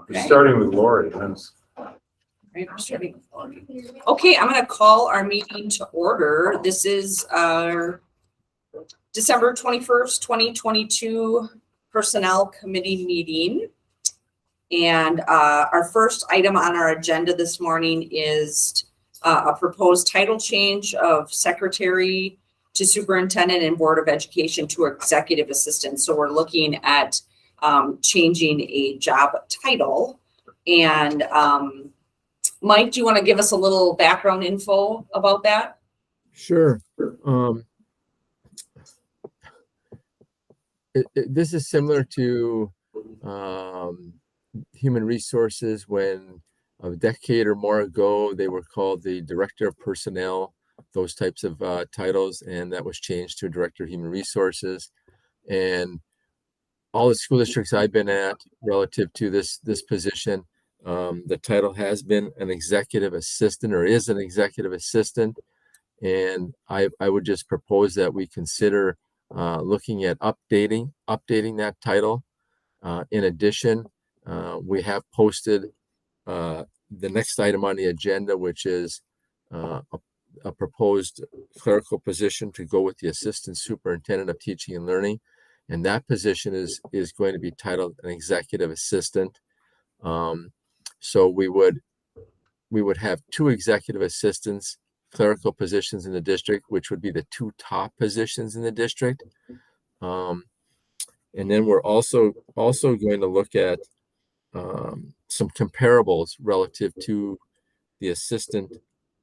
We're starting with Lori. Right, we're starting with Lori. Okay, I'm going to call our meeting to order. This is our December 21st, 2022 Personnel Committee meeting. And our first item on our agenda this morning is a proposed title change of secretary to superintendent and board of education to executive assistant. So we're looking at changing a job title. And Mike, do you want to give us a little background info about that? Sure. This is similar to human resources when a decade or more ago, they were called the director of personnel, those types of titles, and that was changed to director of human resources. And all the school districts I've been at relative to this position, the title has been an executive assistant or is an executive assistant. And I would just propose that we consider looking at updating that title. In addition, we have posted the next item on the agenda, which is a proposed clerical position to go with the assistant superintendent of teaching and learning. And that position is going to be titled an executive assistant. So we would have two executive assistants, clerical positions in the district, which would be the two top positions in the district. And then we're also going to look at some comparables relative to the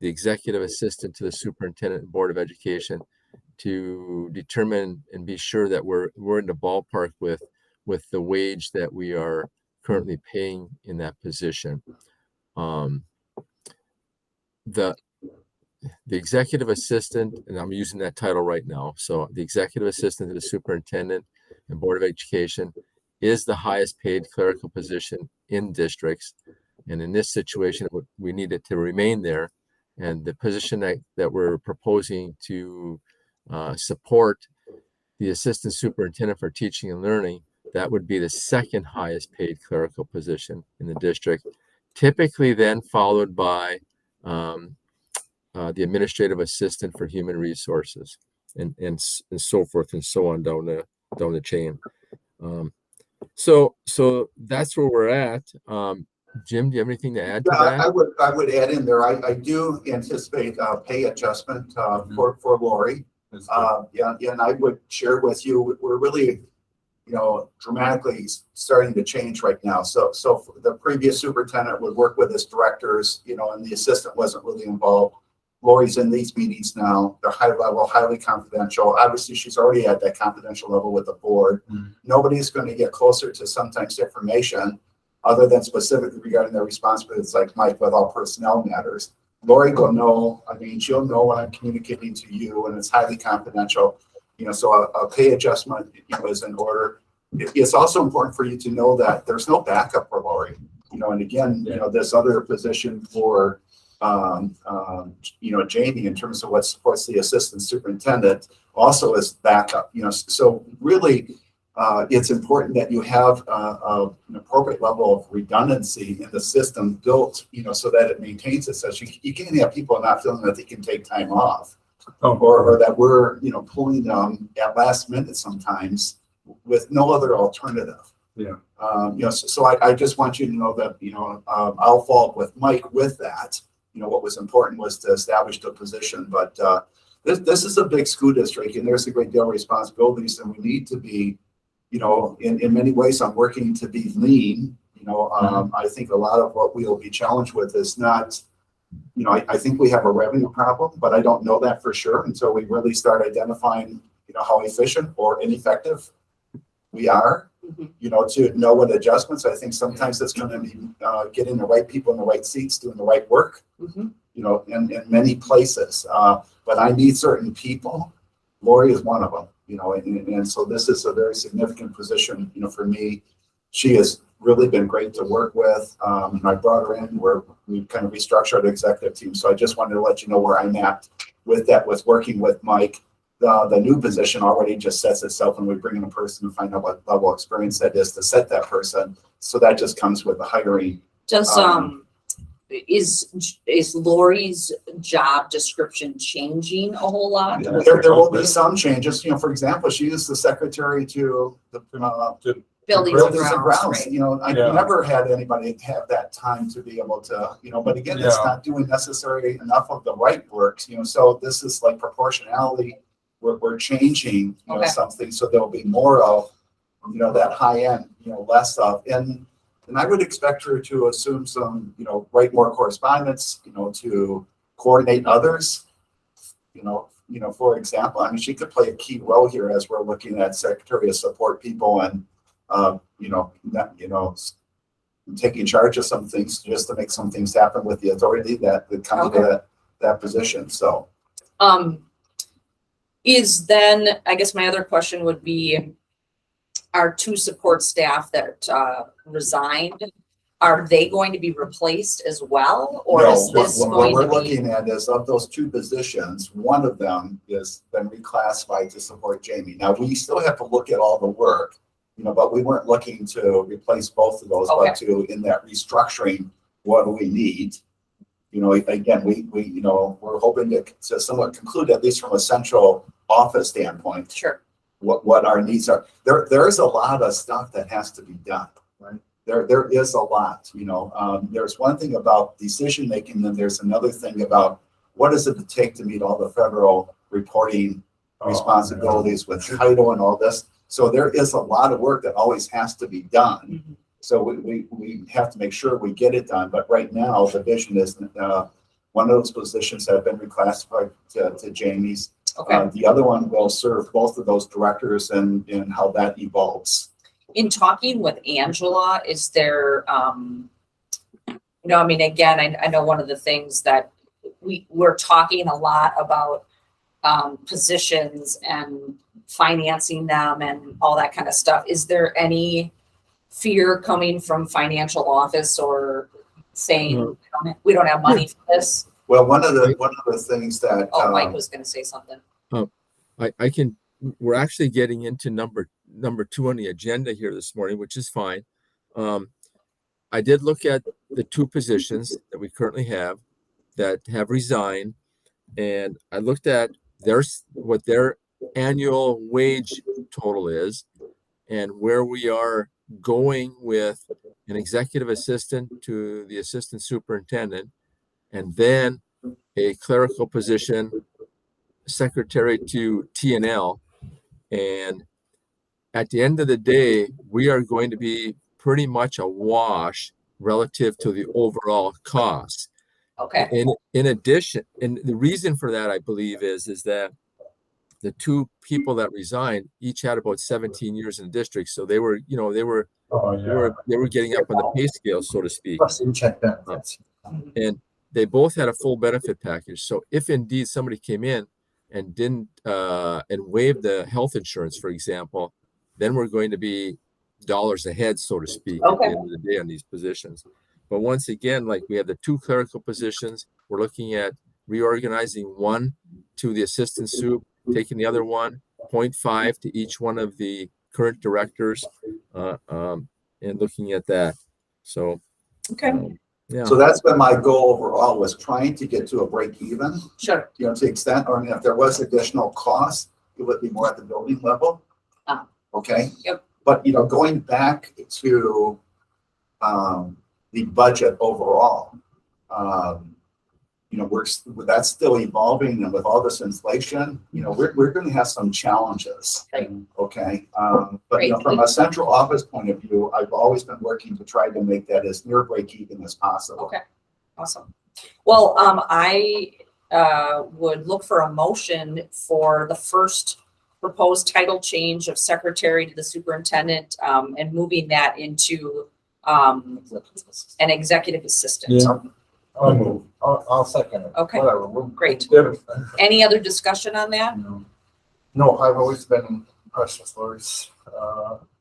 executive assistant to the superintendent and board of education to determine and be sure that we're in the ballpark with the wage that we are currently paying in that position. The executive assistant, and I'm using that title right now, so the executive assistant to the superintendent and board of education is the highest paid clerical position in districts. And in this situation, we need it to remain there. And the position that we're proposing to support the assistant superintendent for teaching and learning, that would be the second highest paid clerical position in the district, typically then followed by the administrative assistant for human resources and so forth and so on down the chain. So that's where we're at. Jim, do you have anything to add to that? I would add in there. I do anticipate a pay adjustment for Lori. And I would share with you, we're really, dramatically starting to change right now. So the previous superintendent would work with his directors, and the assistant wasn't really involved. Lori's in these meetings now. They're high level, highly confidential. Obviously, she's already at that confidential level with the board. Nobody's going to get closer to sometimes information other than specifically regarding their responsibilities, like Mike, with all personnel matters. Lori will know, she'll know when I'm communicating to you, and it's highly confidential. So a pay adjustment, is in order. It's also important for you to know that there's no backup for Lori. And again, this other position for Jamie in terms of what supports the assistant superintendent also is backup. So really, it's important that you have an appropriate level of redundancy in the system built, so that it maintains it. So you can't have people not feeling that they can take time off, or that we're pulling them at last minute sometimes with no other alternative. So I just want you to know that I'll follow up with Mike with that. What was important was to establish the position, but this is a big school district, and there's a great deal of responsibilities, and we need to be, in many ways, I'm working to be lean. I think a lot of what we'll be challenged with is not, I think we have a revenue problem, but I don't know that for sure until we really start identifying, how efficient or ineffective we are. To know what adjustments. I think sometimes it's going to be getting the right people in the right seats, doing the right work, in many places. But I need certain people. Lori is one of them, and so this is a very significant position, for me. She has really been great to work with. I brought her in where we kind of restructured the executive team. So I just wanted to let you know where I'm at with that, with working with Mike. the new position already just sets itself, and we bring in a person to find out what level of experience that is to set that person. So that just comes with the hiring. Does, is Lori's job description changing a whole lot? There will be some changes, you know, for example, she is the secretary to the, Buildings and grounds, right? You know, I Yeah. never had anybody have that time to be able to, you know, but again, it's Yeah. not doing necessarily enough of the right work, you know, so this is like proportionality. We're changing, you know, Okay. something, so there'll be more of, you know, that high end, you know, less of, and I would expect her to assume some, you know, write more correspondence, you know, to coordinate others. You know, for example, I mean, she could play a key role here as we're looking at secretary of support people and, taking charge of some things just to make some things happen with the authority that comes with that position. So, Is then, I guess my other question would be, our two support staff that resigned, are they going to be replaced as well? Or no, is this what going we're to be? looking at is of those two positions, one of them is been reclassified to support Jamie. Now, we still have to look at all the work, you know, but we weren't looking to replace both of those, but to, in that restructuring, what do we need? You know, again, we you know, we're hoping to somewhat conclude, at least from a central office standpoint, Sure. what our needs are. There is a lot of stuff that has to be done, right? There is a lot, you know. There's one thing about decision making, then there's another thing about what does it take to meet all the federal reporting responsibilities with title and all this. So there is a lot of work that always has to be done. Mhm. So we have to make sure we get it done. But right now, the vision is one of those positions have been reclassified to Jamie's. Okay. The other one will serve both of those directors and how that evolves. In talking with Angela, is there, you know, I mean, again, I know one of the things that we're talking a lot about positions and financing them and all that kind of stuff. Is there any fear coming from financial office or saying we don't have money for this? Well, one of the things that Mike was going to say something. We're actually getting into number 2 on the agenda here this morning, which is fine. I did look at the two positions that we currently have that have resigned, and I looked at what their annual wage total is and where we are going with an executive assistant to the assistant superintendent, and then a clerical position, secretary to TNL. And at the end of the day, we are going to be pretty much a wash relative to the overall cost. Okay. In addition, and the reason for that, I believe, is that the two people that resigned each had about 17 years in the district, so they were getting up on the pay scale, so to speak. And they both had a full benefit package. So if indeed somebody came in and didn't and waived the health insurance, for example, then we're going to be dollars ahead, so to speak, at the end of the day on these positions. But once again, like we have the two clerical positions, we're looking at reorganizing one to the assistant soup, taking the other one, 0.5 to each one of the current directors, and looking at that. So, yeah. So that's been my goal overall, was trying to get to a break even. Sure. You know, to the extent, or if there was additional cost, it would be more at the building level. Okay. Yep. But, you know, going back to the budget overall, you know, that's still evolving, and with all this inflation, you know, we're going to have some challenges. Right. Okay. But you know, from a central office point of view, I've always been working to try to make that as near break even as possible. Okay. Awesome. Well, I would look for a motion for the first proposed title change of secretary to the superintendent, and moving that into an executive assistant. Yeah. I'll move. I'll second it. Okay. Whatever. We'll- Great. Yeah. Any other discussion on that? No, I've always been impressed with Lori's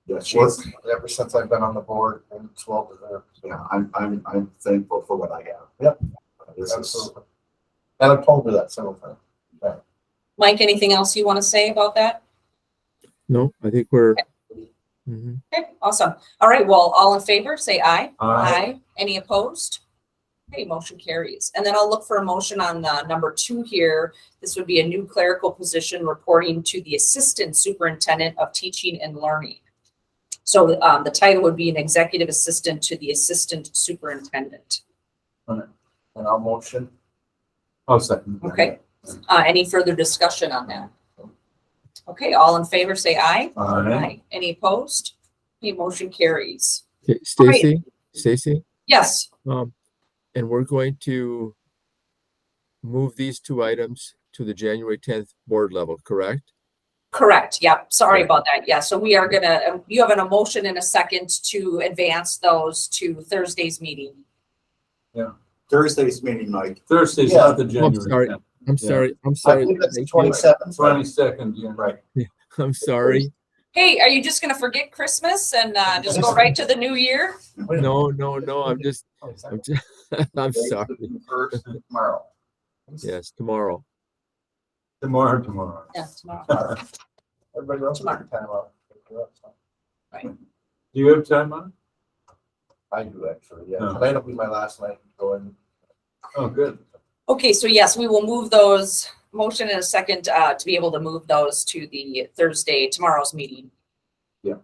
Yeah, work she's, ever since I've been on the board, and it's well deserved. yeah, I'm thankful for what I have. Yep. This is, Absolutely. And I've told her that several times. Mike, anything else you want to say about that? No, I think we're. Mhm. Okay, awesome. All right, well, all in favor, say aye. Aye. Any opposed? Okay, motion carries. And then I'll look for a motion on number 2 here. This would be a new clerical position reporting to the Assistant Superintendent of Teaching and Learning. So the title would be an Executive Assistant to the Assistant Superintendent. And I'll motion. I'll second. that. Okay. Any further discussion on that? Okay, all in favor, say aye. Aye. Any opposed? Okay, motion carries. Okay, right. Stacy, Yes, and we're going to move these 2 items to the January 10th board level, correct? correct. Yep. Sorry about that. Yeah. So we are gonna, you have an emotion in a second to advance those to Thursday's meeting. Thursday's meeting, Mike. Thursday's Yeah. not the sorry. January. I'm sorry. I'm I sorry. believe that's the Thank you. 27th. 22nd, yeah. Right. I'm sorry. Hey, are you just gonna forget Christmas and just go right to the new year? No. I'm just. I'm sorry. First tomorrow. Yes, tomorrow. Tomorrow. Yeah, tomorrow. Everybody else Tomorrow. take time off. Do you have time on? I do actually, yeah. Oh. Tonight will be my last night going. Oh, good. Okay, so yes, we will move those, motion in a second, to be able to move those to the tomorrow's meeting. Yeah.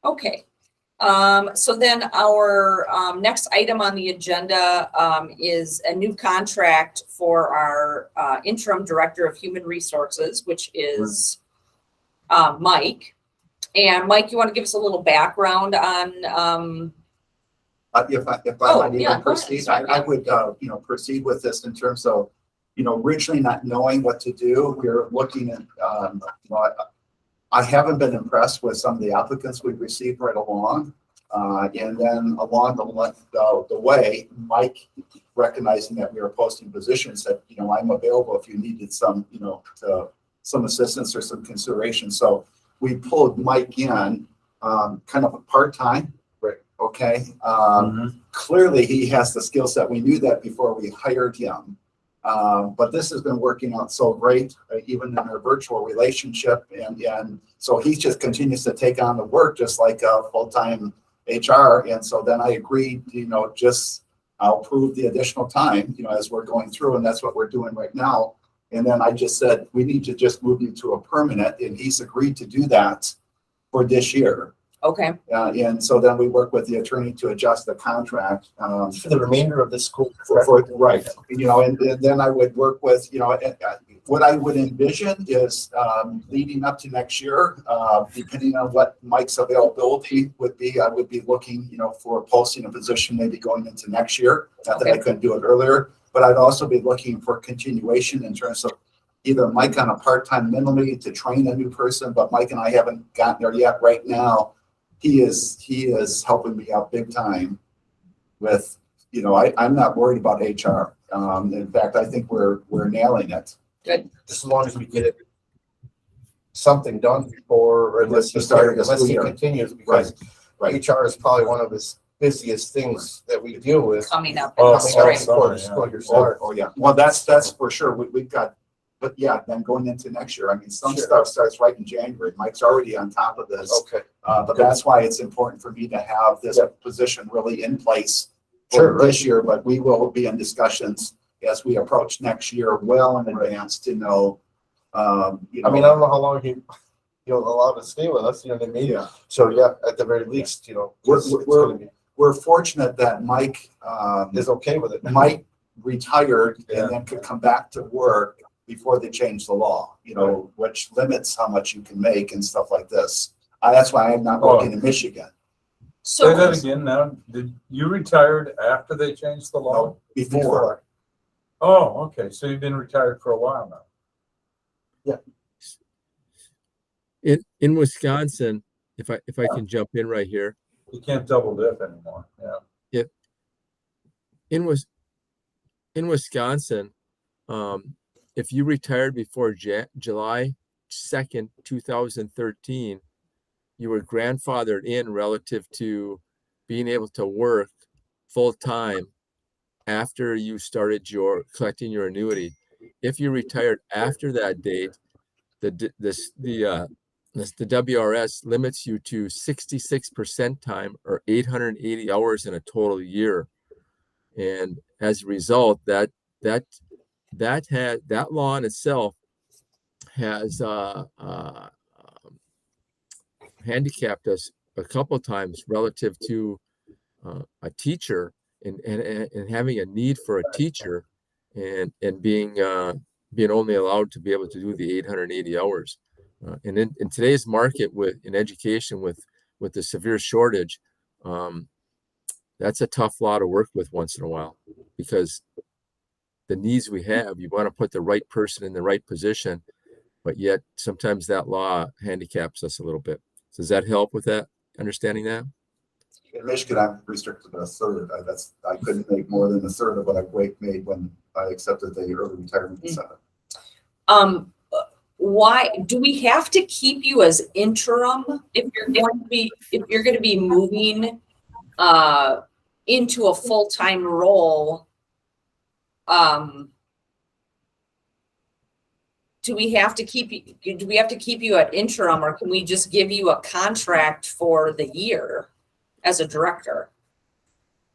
Okay, so then our, next item on the agenda, is a new contract for our, interim director of human resources, which is, Mike. And Mike, you want to give us a little background on, If I Oh, might yeah, even go ahead. proceed, Sorry, I would, proceed with this in terms of, originally not knowing what to do. We're looking at, I haven't been impressed with some of the applicants we've received right along. And then along the way, Mike, recognizing that we were posting positions, said, I'm available if you needed some, some assistance or some consideration. So we pulled Mike in, kind of a part-time. Right. Okay. Mhm. Clearly he has the skill set. We knew that before we hired him. But this has been working out so great, even in our virtual relationship. And so he just continues to take on the work just like a full-time HR. And so then I agreed, I'll prove the additional time, as we're going through, and that's what we're doing right now. And then I just said, we need to just move you to a permanent, and he's agreed to do that for this year. okay, And so then we work with the attorney to adjust the contract. For the remainder of this school. Right, and then I would work with, what I would envision is, leading up to next year, depending on what Mike's availability would be, I would be looking, for posting a position maybe going into next year. Not that I Okay. couldn't do it earlier, but I'd also be looking for continuation in terms of either Mike on a part-time minimally to train a new person, but Mike and I haven't gotten there yet. Right now, he is helping me out big time with, I'm not worried about HR. In fact, I think we're nailing it. good. Just as long as we get it something done before, or unless The start of the unless school he year. continues, because Right. HR is probably one of his busiest things that we deal with. Coming up. Oh, in the Coming spring. out before the school year Oh, starts. oh, yeah. Well, that's for sure. We've got, but yeah, then going into next year, I mean, some Sure. stuff starts right in January. Mike's already on top of this. Okay, But that's why it's important for me to have this Yeah. position really in place Sure, for right. this year, but we will be in discussions as we approach next year, well in advance to know, I mean, I don't know how long he'll allow to stay with us, what I mean? Yeah, So, yeah, at the very least, it's gonna be, we're fortunate that Mike, is okay with it. Mike retired Yeah. and then could come back to work before they changed the law, which limits how much you can make and stuff like this. That's why I'm not working in Michigan. Say that So, again now. Did you retired after they changed the law? No, before. Oh, okay. So you've been retired for a while now. In Wisconsin, if I can jump in right here, You can't double dip anymore. Yeah. in Wisconsin, if you retired before July 2nd, 2013, you were grandfathered in relative to being able to work full time after you started collecting your annuity. if you retired after that date, the WRS limits you to 66% time or 880 hours in a total year. And as a result, that law in itself has handicapped us a couple of times relative to a teacher and having a need for a teacher and being only allowed to be able to do the 880 hours. And in today's market in education with the severe shortage, that's a tough law to work with once in a while, because the needs we have, you want to put the right person in the right position, but yet sometimes that law handicaps us a little bit. Does that help with that, understanding that? In Michigan, I'm restricted to a third. I couldn't make more than a third of what I made when I accepted the early retirement incentive. Why do we have to keep you as interim if you're going to be moving into a full-time role? Do we have to keep you at interim, or can we just give you a contract for the year as a director?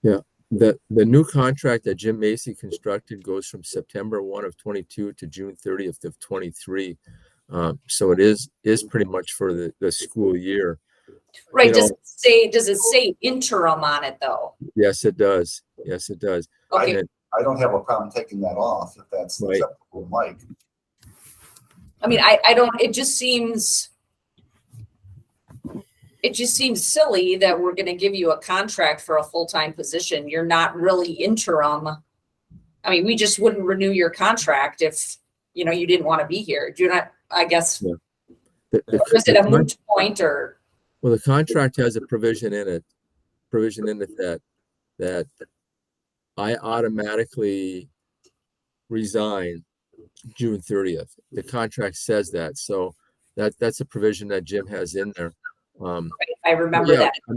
Yeah, the new contract that Jim Macy constructed goes from September 1 of 22 to June 30th of 23. So it is pretty much for the school year. Right. Does it say interim on it though? Yes, it does. Yes, it does. Okay. I don't have a problem taking that off if that's Right. acceptable to Mike. I mean, I don't, it just seems silly that we're going to give you a contract for a full-time position. You're not really interim. I mean, we just wouldn't renew your contract if, you didn't want to be here. Do you not, I guess, Yeah. is it a moot point or? Well, the contract has a provision in it that I automatically resign June 30th. The contract says that. So that's a provision that Jim has in there. I remember that. I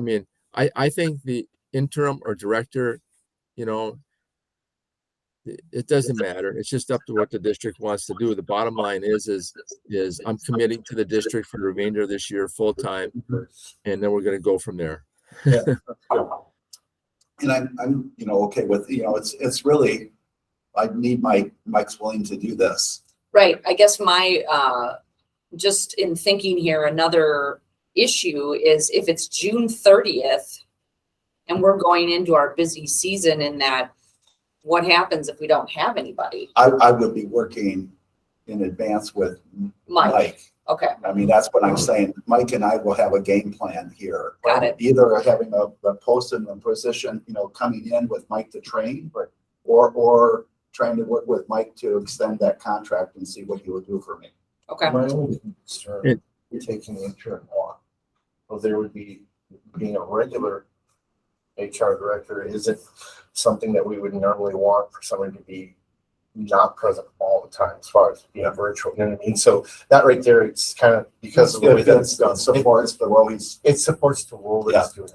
mean, I think the interim or director, it doesn't matter. It's just up to what the district wants to do. The bottom line is I'm committing to the district for the remainder of this year full time, and then we're going to go from there. Yeah. And I'm okay with, it's really, I need Mike's willing to do this. Right. I guess my, just in thinking here, another issue is if it's June 30th and we're going into our busy season in that, what happens if we don't have anybody? I would be working in advance with Mike. Okay. I mean, that's what I'm saying. Mike and I will have a game plan here. Got it. Either having a post in a position, coming in with Mike to train, or trying to work with Mike to extend that contract and see what he will do for me. Okay. My only concern is taking the interim off. Well, there would be being a regular HR director isn't something that we would normally want for somebody to be not present all the time as far as being virtual. You know what I mean? So that right there, it's kind of because of the way that's done. Supports the role It supports the role that he's doing.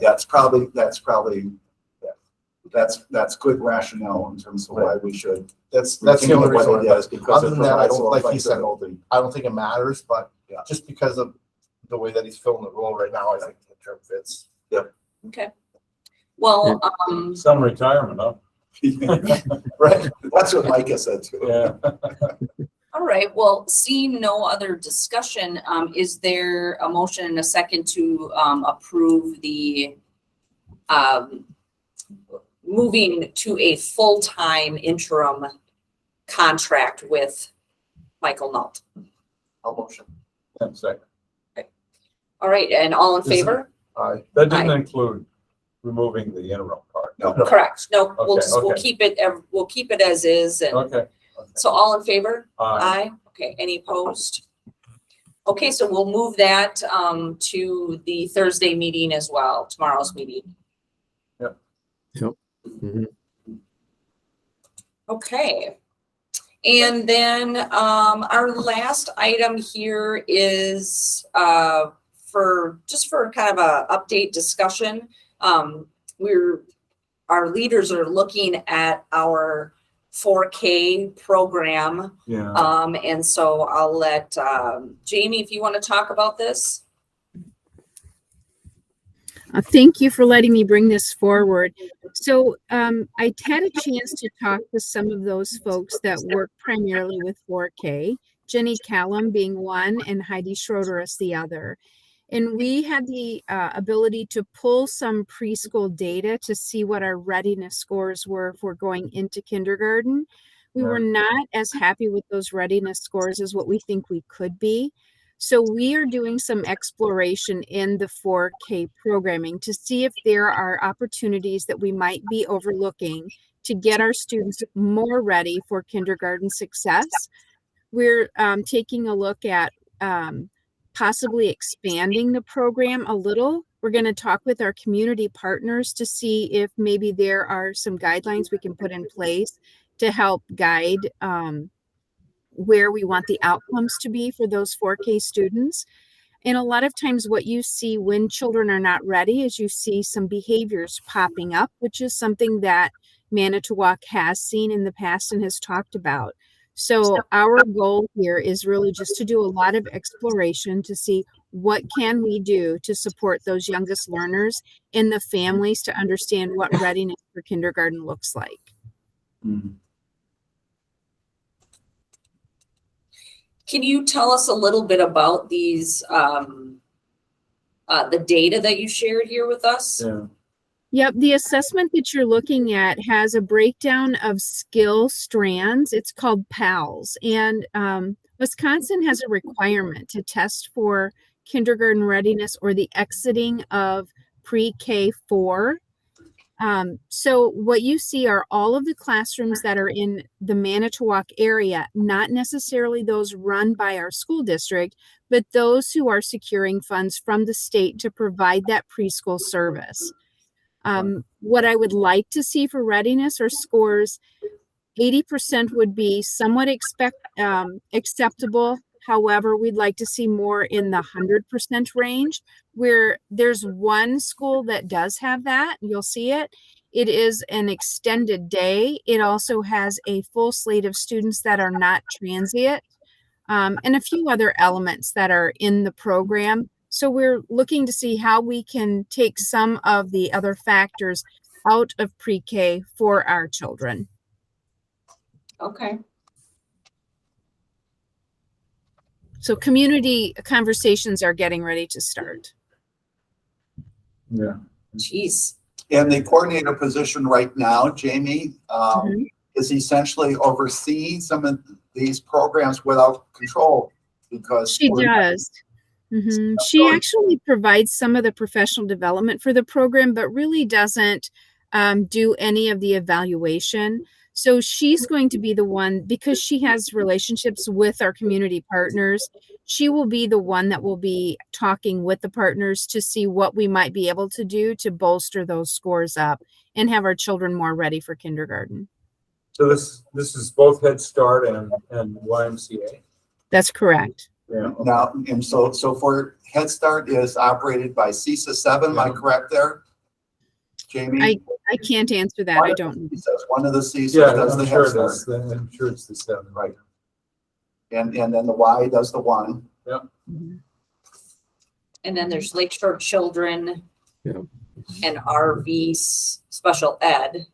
That's good rationale in terms of why we should. That's the only reason. Because other than that, I don't, like he said, flexibility. I don't think it matters, but Yeah. just because of the way that he's filling the role right now, I think the term fits. Okay. Well, Some retirement, huh? Right. That's what Mike has said too. Yeah. all right. Well, seeing no other discussion, is there a motion and a second to approve the moving to a full-time interim contract with Michael Nault? I'll motion. One second. All right, and all in favor? Aye. That didn't include removing the interim part. No. Correct. No, we'll Okay. keep it as is. And Okay. so all in favor? Aye. Aye. Okay, any opposed? Okay, so we'll move that to the Thursday meeting as well, tomorrow's meeting. Mhm. Okay. And then our last item here is for kind of a update discussion. Our leaders are looking at our 4K program. Yeah. And so I'll let Jamie, if you want to talk about this. Thank you for letting me bring this forward. So I had a chance to talk with some of those folks that work primarily with 4K, Jenny Callum being one and Heidi Schroeder as the other. And we had the ability to pull some preschool data to see what our readiness scores were for going into kindergarten. We were not as happy with those readiness scores as what we think we could be. So we are doing some exploration in the 4K programming to see if there are opportunities that we might be overlooking to get our students more ready for kindergarten success. We're taking a look at possibly expanding the program a little. We're going to talk with our community partners to see if maybe there are some guidelines we can put in place to help guide where we want the outcomes to be for those 4K students. And a lot of times what you see when children are not ready is you see some behaviors popping up, which is something that Manitowoc has seen in the past and has talked about. So our goal here is really just to do a lot of exploration to see what can we do to support those youngest learners and the families to understand what readiness for kindergarten looks like. Mhm. Can you tell us a little bit about these, the data that you shared here with us? Yeah. Yep, the assessment that you're looking at has a breakdown of skill strands. It's called PALS. And Wisconsin has a requirement to test for kindergarten readiness or the exiting of pre-K 4. So what you see are all of the classrooms that are in the Manitowoc area, not necessarily those run by our school district, but those who are securing funds from the state to provide that preschool service. What I would like to see for readiness or scores, 80% would be somewhat acceptable. However, we'd like to see more in the 100% range, where there's one school that does have that. You'll see it. It is an extended day. It also has a full slate of students that are not transient, and a few other elements that are in the program. So we're looking to see how we can take some of the other factors out of pre-K for our children. Okay. So community conversations are getting ready to start. Yeah. Jeez. And the coordinator position right now, Jamie, Mhm. is essentially overseeing some of these programs without control because She does. She actually provides some of the professional development for the program, but really doesn't do any of the evaluation. So she's going to be the one, because she has relationships with our community partners, she will be the one that will be talking with the partners to see what we might be able to do to bolster those scores up and have our children more ready for kindergarten. So this is both Head Start and YMCA. That's correct. Yeah. now, and so for Head Start is operated by CISA 7, am I correct there? Jamie? I can't answer that. I don't know. One of the CISAs Yeah, does the I'm Head sure Start. that's I'm sure it's the 7. Right. And then the Y does the 1. Mhm. And then there's Lakeshore Children. Yeah. And RV Special Ed,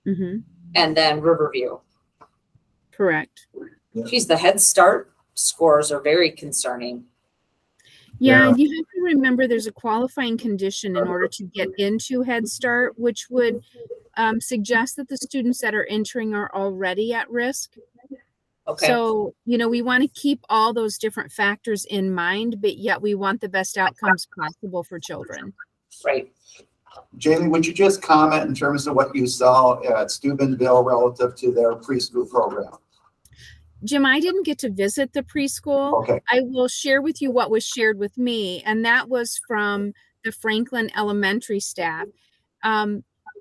Mhm. and then Riverview. Correct. Geez, the Head Start scores are very concerning. Yeah, Yeah. you have to remember there's a qualifying condition in order to get into Head Start, which would suggest that the students that are entering are already at risk. Okay. So, we want to keep all those different factors in mind, but yet we want the best outcomes possible for children. Right. Jamie, would you just comment in terms of what you saw at Steubenville relative to their preschool program? Jim, I didn't get to visit the preschool. Okay. I will share with you what was shared with me, and that was from the Franklin Elementary staff.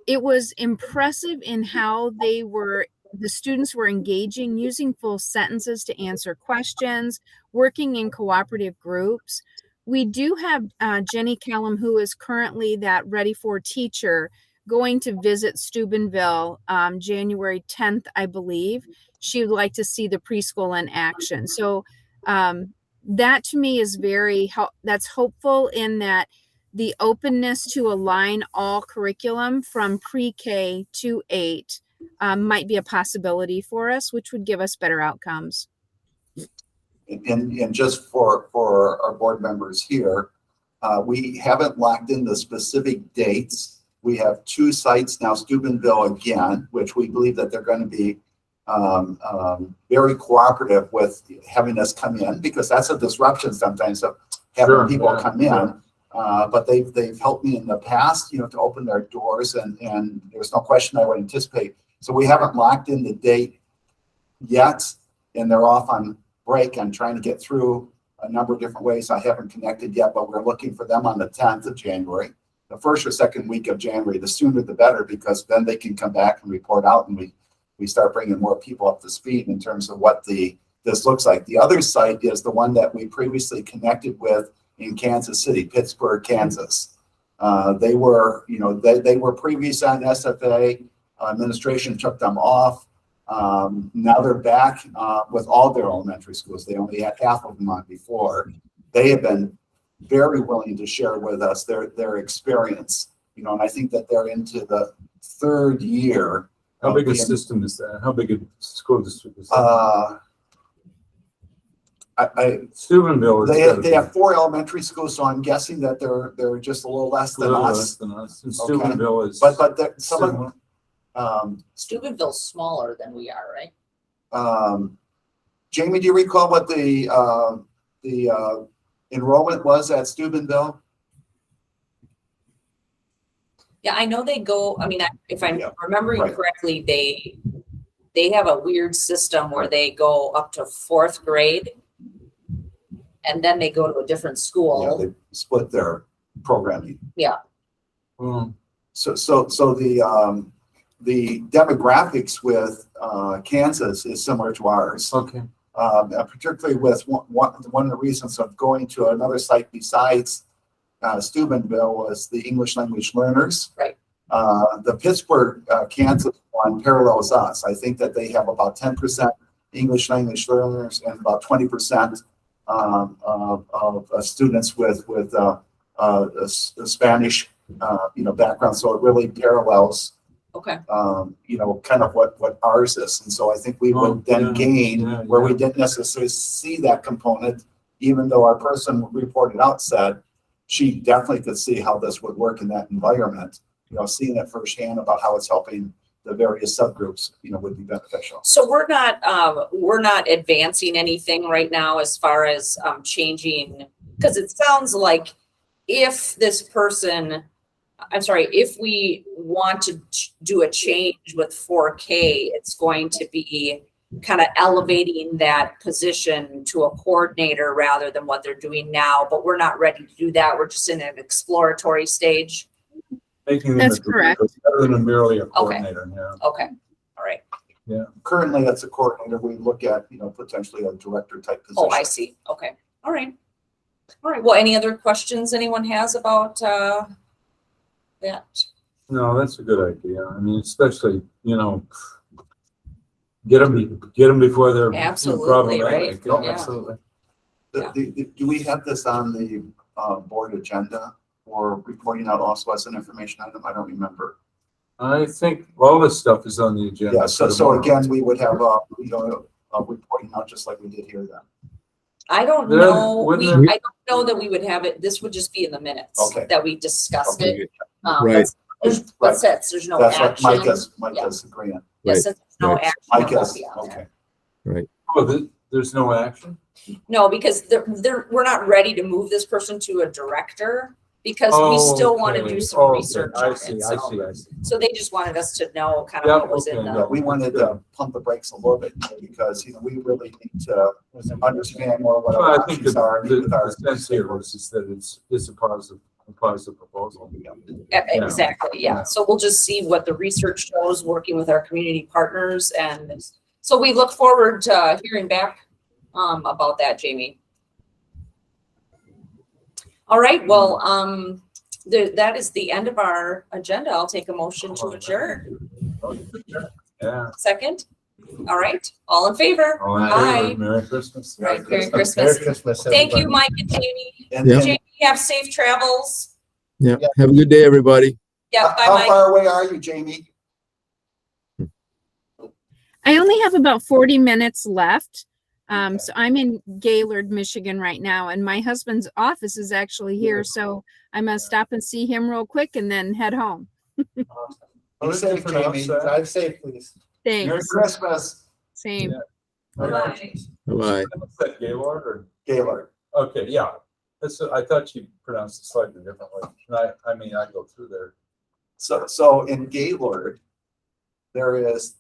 It was impressive in how the students were engaging, using full sentences to answer questions, working in cooperative groups. We do have Jenny Callum, who is currently that Ready for teacher, going to visit Steubenville January 10th, I believe. She would like to see the preschool in action. So that to me is that's hopeful in that the openness to align all curriculum from pre-K to 8 might be a possibility for us, which would give us better outcomes. And just for our board members here, we haven't locked in the specific dates. We have 2 sites now, Steubenville again, which we believe that they're going to be very cooperative with having us come in, because that's a disruption sometimes of having Sure, people yeah, come in. sure. But they've helped me in the past, to open their doors, and there's no question I would anticipate. So we haven't locked in the date yet, and they're off on break. I'm trying to get through a number of different ways. I haven't connected yet, but we're looking for them on the 10th of January, the first or second week of January. The sooner the better, because then they can come back and report out, and we start bringing more people up to speed in terms of what this looks like. The other site is the one that we previously connected with in Kansas City, Pittsburgh, Kansas. They were, they were previous on SFA. Administration took them off. Now they're back with all their elementary schools. They only had half of them on before. They have been very willing to share with us their experience, and I think that they're into the 3rd year. How big a system is that? How big a school district is that? Steubenville is. They have 4 elementary schools, so I'm guessing that they're just a little less than us. And Steubenville is. But some of similar. Steubenville's smaller than we are, right? Jamie, do you recall what the enrollment was at Steubenville? Yeah, I know they go, if I'm Yeah, remembering right. correctly, they have a weird system where they go up to 4th grade and then they go to a different Yeah, school. they split their programming. Well, So the demographics with Kansas is similar to ours. okay. Particularly with one of the reasons of going to another site besides Steubenville was the English language learners. Right. The Pittsburgh, Kansas one parallels us. I think that they have about 10% English language learners and about 20% of students with a Spanish background. So it really parallels Okay. kind of what ours is. And so I think we would then gain where we didn't necessarily see that component, even though our person reported out said she definitely could see how this would work in that environment. Seeing it firsthand about how it's helping the various subgroups, would be beneficial. So we're not advancing anything right now as far as changing, because it sounds like if we want to do a change with 4K, it's going to be kind of elevating that position to a coordinator rather than what they're doing now, but we're not ready to do that. We're just in an exploratory stage. Making them That's correct. better than merely a coordinator. Yeah. Okay. All right. Currently, as a coordinator, we look at, potentially a director type position. Oh, I see. Okay. All right. All right. Well, any other questions anyone has about that? No, that's a good idea. Especially, get them before they're Absolutely, problematic. right? Yeah, Yeah. absolutely. Do we have this on the board agenda or reporting out also as an information item? I don't remember. I think all this stuff is on the agenda. Yeah, so again, we would have a reporting out just like we did here then. I don't Yeah, know. wouldn't I don't know that we would have it. This would just be in the minutes Okay. that we discussed Okay. it. Right. That's it. There's no That's action. what Micah's agreeing. Yes, there's no Right. action. that will Micah's, be on there. okay. Oh, there's no action? No, because we're not ready to move this person to a director because we still want to do some research I on see, it. I see. So they just wanted us to know kind Yeah, of what was in okay, Yeah, the. we wanted to pump the brakes a little bit because, we really need to understand more what Well, our I think options are. meet with our the sense here is that it's a positive proposal. Exactly, yeah. Yeah. So we'll just see what the research shows, working with our community partners. And so we look forward to hearing back about that, Jamie. All right, well, That is the end of our agenda. I'll take a motion to adjourn. Yeah. Second? All right, all in favor? All in Aye. favor? Merry Christmas. Right, Merry Merry Christmas. Christmas, Thank you, everybody. Mike and Jamie. And Yeah. and Jamie, have safe travels. Yeah. Yeah. Have a good day, everybody. Yeah, bye, how Mike. far away are you, Jamie? I only have about 40 minutes left. So I'm in Gaylord, Michigan right now, and my husband's office is actually here. So I'm gonna stop and see him real quick and then head home. Be How safe, did you pronounce Jamie. that? Drive safe, please. Merry Thanks. Christmas, Same. Bye. Bye-bye. What's that, Gaylord or? Gaylord. Okay, yeah. I thought you pronounced it slightly differently. And I mean, I go through there. So in Gaylord, there is,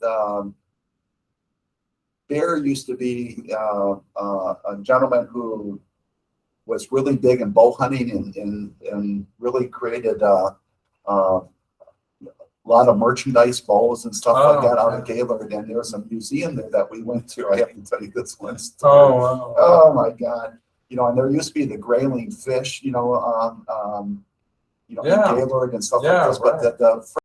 there used to be, a gentleman who was really big in bow hunting and really created, a lot of merchandise, bows and stuff like that out of Gaylord. And there's a museum there that we went to. I have to tell you this one story. Oh, wow. Oh, my God. You know, and there used to be the grayling fish, you know, Yeah. in Gaylord and stuff Yeah, like this, but right. the